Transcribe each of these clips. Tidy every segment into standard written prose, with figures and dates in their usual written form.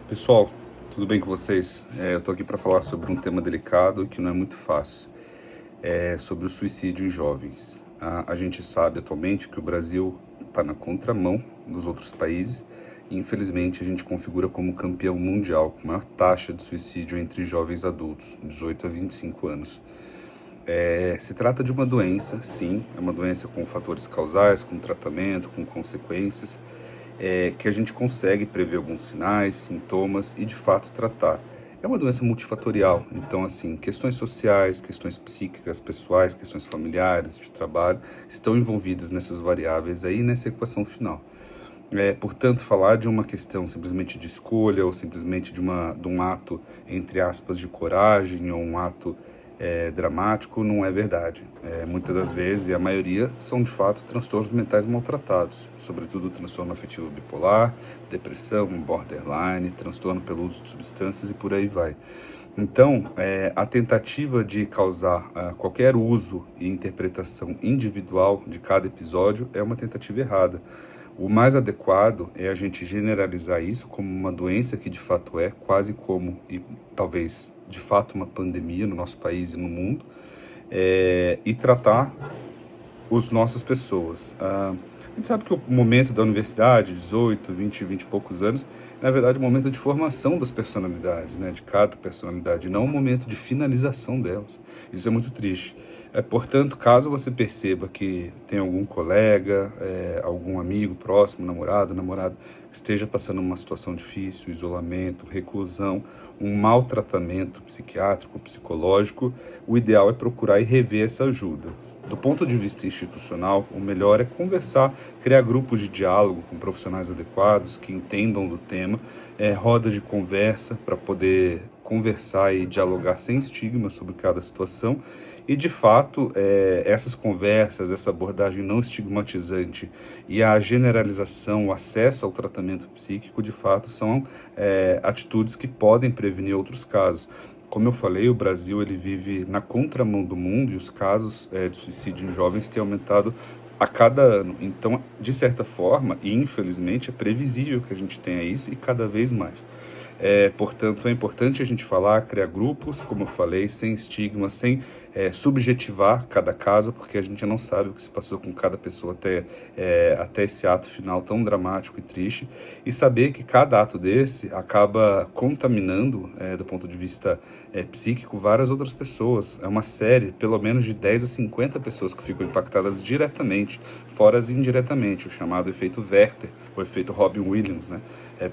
Pessoal, tudo bem com vocês? Eu tô aqui para falar sobre um tema delicado que não é muito fácil, sobre o suicídio em jovens. A gente sabe atualmente que o Brasil está na contramão dos outros países e infelizmente a gente configura como campeão mundial com maior taxa de suicídio entre jovens adultos, 18 a 25 anos. Se trata de uma doença, sim, é uma doença com fatores causais, com tratamento, com consequências, que a gente consegue prever alguns sinais, sintomas e de fato tratar. É uma doença multifatorial, então assim, questões sociais, questões psíquicas, pessoais, questões familiares, de trabalho, estão envolvidas nessas variáveis aí nessa equação final. Portanto, falar de uma questão simplesmente de escolha ou simplesmente de um ato, entre aspas, de coragem ou um ato dramático não é verdade. Muitas das vezes, e a maioria, são de fato transtornos mentais maltratados, sobretudo transtorno afetivo bipolar, depressão, borderline, transtorno pelo uso de substâncias e por aí vai. Então, a tentativa de causar qualquer uso e interpretação individual de cada episódio é uma tentativa errada. O mais adequado é a gente generalizar isso como uma doença que de fato é, quase como, e talvez de fato uma pandemia no nosso país e no mundo, e tratar as nossas pessoas. A gente sabe que o momento da universidade, 18, 20, 20 e poucos anos, na verdade, é um momento de formação das personalidades, né, de cada personalidade, não um momento de finalização delas. Isso é muito triste. Portanto, caso você perceba que tem algum colega, algum amigo próximo, namorado, que esteja passando uma situação difícil, isolamento, reclusão, um maltratamento psiquiátrico, psicológico, o ideal é procurar e rever essa ajuda. Do ponto de vista institucional, o melhor é conversar, criar grupos de diálogo com profissionais adequados que entendam do tema, rodas de conversa para poder conversar e dialogar sem estigma sobre cada situação. E, de fato, essas conversas, essa abordagem não estigmatizante e a generalização, o acesso ao tratamento psíquico, de fato, são atitudes que podem prevenir outros casos. Como eu falei, o Brasil ele vive na contramão do mundo e os casos de suicídio em jovens têm aumentado a cada ano. Então, de certa forma, e infelizmente, é previsível que a gente tenha isso e cada vez mais. Portanto, é importante a gente falar, criar grupos, como eu falei, sem estigma, sem subjetivar cada caso, porque a gente não sabe o que se passou com cada pessoa até esse ato final tão dramático e triste, e saber que cada ato desse acaba contaminando, do ponto de vista psíquico, várias outras pessoas. É uma série, pelo menos de 10 a 50 pessoas que ficam impactadas diretamente, fora indiretamente, o chamado efeito Werther, o efeito Robin Williams, né?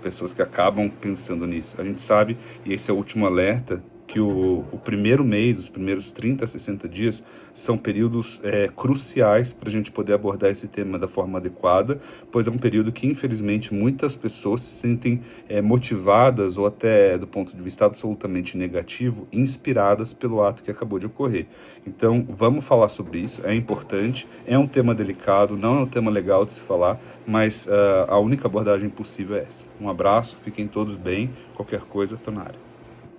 Pessoas que acabam pensando nisso. A gente sabe, e esse é o último alerta, que o primeiro mês, os primeiros 30 a 60 dias, são períodos cruciais para a gente poder abordar esse tema da forma adequada, pois é um período que, infelizmente, muitas pessoas se sentem motivadas ou até, do ponto de vista absolutamente negativo, inspiradas pelo ato que acabou de ocorrer. Então, vamos falar sobre isso, é importante, é um tema delicado, não é um tema legal de se falar, mas a única abordagem possível é essa. Um abraço, fiquem todos bem, qualquer coisa, tô na área.